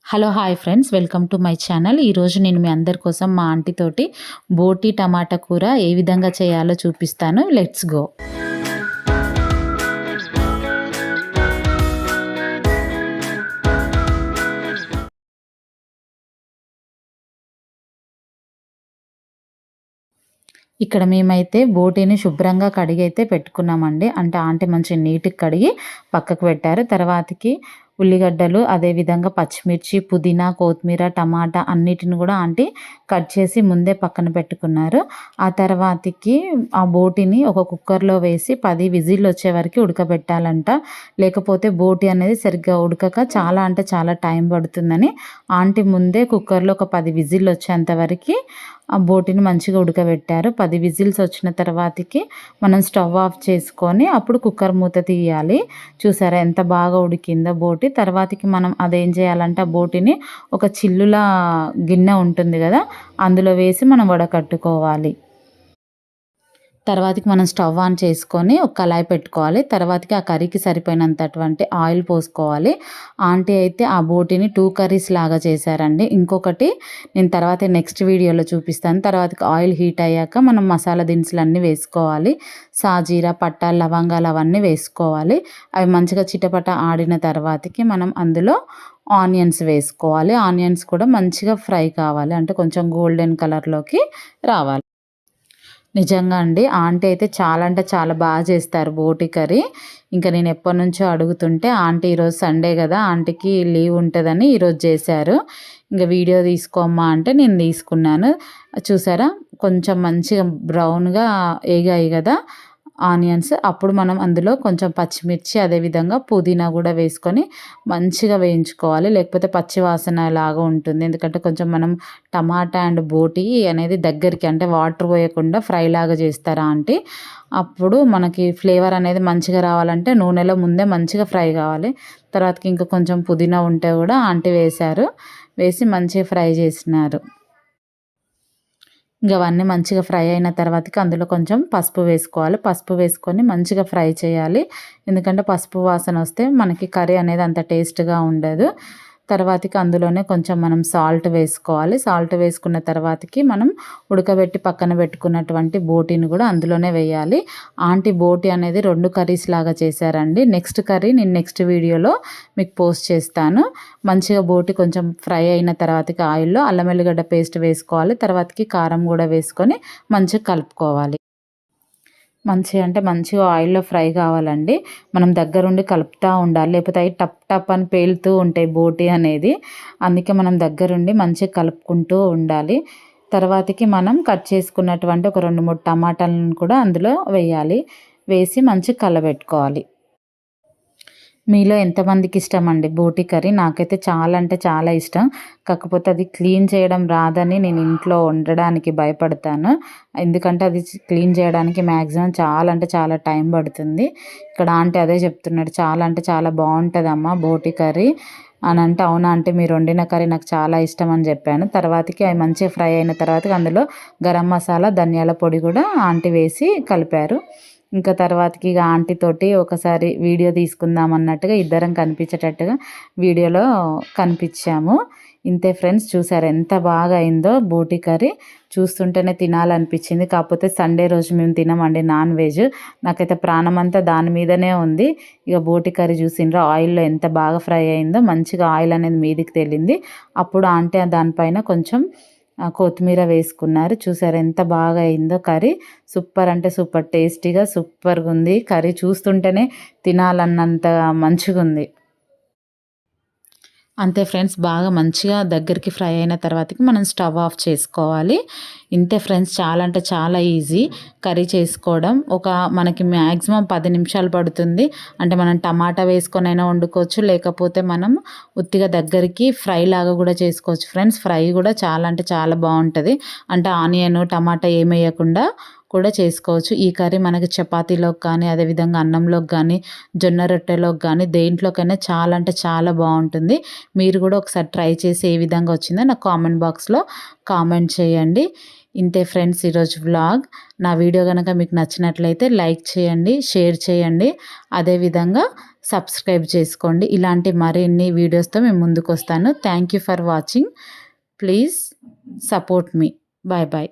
Hello hi friends, welcome to my channel. ఈరోజు నేను మీ అందరి కోసం మా ఆంటీ తోటి బోటి టమాటా కూర ఏ విధంగా చేయాలో చూపిస్తాను. Let's go. ఇక్కడ మేమైతే బోటీని శుభ్రంగా కడిగి అయితే పెట్టుకున్నామండి. అంటే ఆంటీ మంచి నీట్గా కడిగి పక్కకు పెట్టారు. తర్వాతకి ఉల్లిగడ్డలు, అదేవిధంగా పచ్చిమిర్చి, పుదీనా, కొత్తిమీర, టమాటా అన్నిటిని కూడా ఆంటీ కట్ చేసి ముందే పక్కన పెట్టుకున్నారు. ఆ తర్వాతకి ఆ బోటీని ఒక కుక్కర్లో వేసి 10 విజిల్లు వచ్చే వరకు ఉడకబెట్టాలంట. లేకపోతే బోటీ అనేది సరిగ్గా ఉడకక చాలా అంటే చాలా టైం పడుతుందని ఆంటీ ముందే కుక్కర్లో ఒక 10 విజిల్లు వచ్చేంత వరకు ఆ బోటీని మంచిగా ఉడకబెట్టారు. 10 విజిల్స్ వచ్చిన తర్వాతకి మనం స్టవ్ ఆఫ్ చేసుకొని అప్పుడు కుక్కర్ మూత తీయాలి. చూసారా ఎంత బాగా ఉడికిందో బోటి. తర్వాతకి మనం అదేం చేయాలంటే ఆ బోటిని ఒక చిల్లుల గిన్నె ఉంటుంది కదా, అందులో వేసి మనం వడకట్టుకోవాలి. తర్వాతకి మనం స్టవ్ ఆన్ చేసుకొని ఒక కళాయి పెట్టుకోవాలి. తర్వాతకి ఆ కర్రీకి సరిపోయినంతటువంటి ఆయిల్ పోసుకోవాలి. ఆంటీ అయితే ఆ బోటీని 2 కర్రీస్ లాగా చేశారండి. ఇంకొకటి నేను తర్వాత నెక్స్ట్ వీడియోలో చూపిస్తాను. తర్వాతకి ఆయిల్ హీట్ అయ్యాక మనం మసాలా దినుసులు అన్నీ వేసుకోవాలి. సాజీరా, పట్టా, లవంగాలు అవన్నీ వేసుకోవాలి. అవి మంచిగా చిటపట ఆడిన తర్వాతకి మనం అందులో ఆనియన్స్ వేసుకోవాలి. ఆనియన్స్ కూడా మంచిగా ఫ్రై కావాలి, అంటే కొంచెం గోల్డెన్ కలర్లోకి రావాలి. నిజంగా అండి ఆంటీ అయితే చాలా అంటే చాలా బాగా చేస్తారు బోటి కర్రీ. ఇంకా నేను ఎప్పటినుంచో అడుగుతుంటే ఆంటీ ఈరోజు సండే కదా, ఆంటీకి లీవ్ ఉంటుందని ఈరోజు చేశారు. ఇంకా వీడియో తీసుకోమ్మా అంటే నేను తీసుకున్నాను. చూసారా కొంచెం మంచిగా బ్రౌన్గా ఏగాయి కదా ఆనియన్స్. అప్పుడు మనం అందులో కొంచెం పచ్చిమిర్చి, అదేవిధంగా పుదీనా కూడా వేసుకొని మంచిగా వేయించుకోవాలి. లేకపోతే పచ్చి వాసన లాగా ఉంటుంది. ఎందుకంటే కొంచెం మనం టమాటా అండ్ బోటి అనేది దగ్గరికి, అంటే వాటర్ పోయకుండా ఫ్రై లాగా చేస్తారా ఆంటీ. అప్పుడు మనకి ఫ్లేవర్ అనేది మంచిగా రావాలంటే నూనెలో ముందే మంచిగా ఫ్రై కావాలి. తర్వాతకి ఇంకా కొంచెం పుదీనా ఉంటే కూడా ఆంటీ వేశారు. వేసి మంచిగా ఫ్రై చేసినారు. ఇంక అవన్నీ మంచిగా ఫ్రై అయిన తర్వాతకి అందులో కొంచెం పసుపు వేసుకోవాలి. పసుపు వేసుకొని మంచిగా ఫ్రై చేయాలి. ఎందుకంటే పసుపు వాసన వస్తే మనకి కర్రీ అనేది అంత టేస్ట్గా ఉండదు. తర్వాతకి అందులోనే కొంచెం మనం సాల్ట్ వేసుకోవాలి. సాల్ట్ వేసుకున్న తర్వాతకి మనం ఉడకబెట్టి పక్కన పెట్టుకున్నటువంటి బోటీని కూడా అందులోనే వేయాలి. ఆంటీ బోటీ అనేది 2 కర్రీస్ లాగా చేశారండి. నెక్స్ట్ కర్రీ నేను నెక్స్ట్ వీడియోలో మీకు పోస్ట్ చేస్తాను. మంచిగా బోటీ కొంచెం ఫ్రై అయిన తర్వాతకి ఆయిల్లో అల్లం వెల్లిగడ్డ పేస్ట్ వేసుకోవాలి. తర్వాతకి కారం కూడా వేసుకొని మంచిగా కలుపుకోవాలి. మంచిగా అంటే మంచిగా ఆయిల్లో ఫ్రై కావాలండి. మనం దగ్గరుండి కలుపుతూ ఉండాలి. లేకపోతే అవి టప్ టప్ అని పేలుతూ ఉంటాయి బోటీ అనేది. అందుకే మనం దగ్గరుండి మంచిగా కలుపుకుంటూ ఉండాలి. తర్వాతకి మనం కట్ చేసుకున్నటువంటి ఒక 2, 3 టమాటాలను కూడా అందులో వేయాలి. వేసి మంచిగా కలబెట్టుకోవాలి. మీలో ఎంతమందికి ఇష్టమండి బోటి కర్రీ? నాకైతే చాలా అంటే చాలా ఇష్టం. కాకపోతే అది క్లీన్ చేయడం రాదని నేను ఇంట్లో వండడానికి భయపడతాను. ఎందుకంటే అది క్లీన్ చేయడానికి మ్యాక్సిమం చాలా అంటే చాలా టైం పడుతుంది. ఇక్కడ ఆంటీ అదే చెప్తున్నాడు, చాలా అంటే చాలా బాగుంటుందమ్మా బోటి కర్రీ అని అంటే, అవునా అంటే మీరు వండిన కర్రీ నాకు చాలా ఇష్టం అని చెప్పాను. తర్వాతకి అవి మంచిగా ఫ్రై అయిన తర్వాతకి అందులో గరం మసాలా, ధనియాల పొడి కూడా ఆంటీ వేసి కలిపారు. ఇంకా తర్వాతకి ఇక ఆంటీ తోటి ఒకసారి వీడియో తీసుకుందాం అన్నట్టుగా ఇద్దరం కనిపించేటట్టుగా వీడియోలో కనిపించాము. ఇంతే ఫ్రెండ్స్, చూసారు ఎంత బాగా అయిందో బోటి కర్రీ. చూస్తుంటేనే తినాలనిపించింది. కాకపోతే సండే రోజు మేము తినమండి నాన్ వెజ్. నాకైతే ప్రాణం అంతా దాని మీదనే ఉంది. ఇక బోటి కర్రీ చూసిండ్రా ఆయిల్లో ఎంత బాగా ఫ్రై అయిందో, మంచిగా ఆయిల్ అనేది మీదికి తేలింది. అప్పుడు ఆంటీ దానిపైన కొంచెం కొత్తిమీర వేసుకున్నారు. చూసారు ఎంత బాగా అయిందో కర్రీ. సూపర్ అంటే సూపర్ టేస్టీగా సూపర్గా ఉంది కర్రీ. చూస్తుంటేనే తినాలన్నంత మంచిగా ఉంది. అంతే ఫ్రెండ్స్, బాగా మంచిగా దగ్గరికి ఫ్రై అయిన తర్వాతకి మనం స్టవ్ ఆఫ్ చేసుకోవాలి. ఇంతే ఫ్రెండ్స్, చాలా అంటే చాలా ఈజీ కర్రీ చేసుకోవడం. మనకి మ్యాక్సిమం 10 నిమిషాలు పడుతుంది. అంటే మనం టమాటా వేసుకొనైనా వండుకోవచ్చు, లేకపోతే మనం ఉత్తిగా దగ్గరికి ఫ్రై లాగా కూడా చేసుకోవచ్చు ఫ్రెండ్స్. ఫ్రై కూడా చాలా అంటే చాలా బాగుంటుంది. అంటే ఆనియన్, టమాటా ఏమి వేయకుండా కూడా చేసుకోవచ్చు. ఈ కర్రీ మనకి చపాతీలోకి కానీ, అదేవిధంగా అన్నంలోకి కానీ, జొన్న రొట్టెలోకి కానీ, దేంట్లోకైనా చాలా అంటే చాలా బాగుంటుంది. మీరు కూడా ఒకసారి ట్రై చేసి ఏ విధంగా వచ్చిందో నాకు కామెంట్ బాక్స్లో కామెంట్ చేయండి. ఇంతే ఫ్రెండ్స్ ఈరోజు వ్లాగ్. నా వీడియో కనుక మీకు నచ్చినట్లయితే లైక్ చేయండి, షేర్ చేయండి, అదేవిధంగా సబ్స్క్రైబ్ చేసుకోండి. ఇలాంటి మరిన్ని వీడియోస్తో మేము ముందుకు వస్తాను. Thank you for watching. Please support me. Bye bye.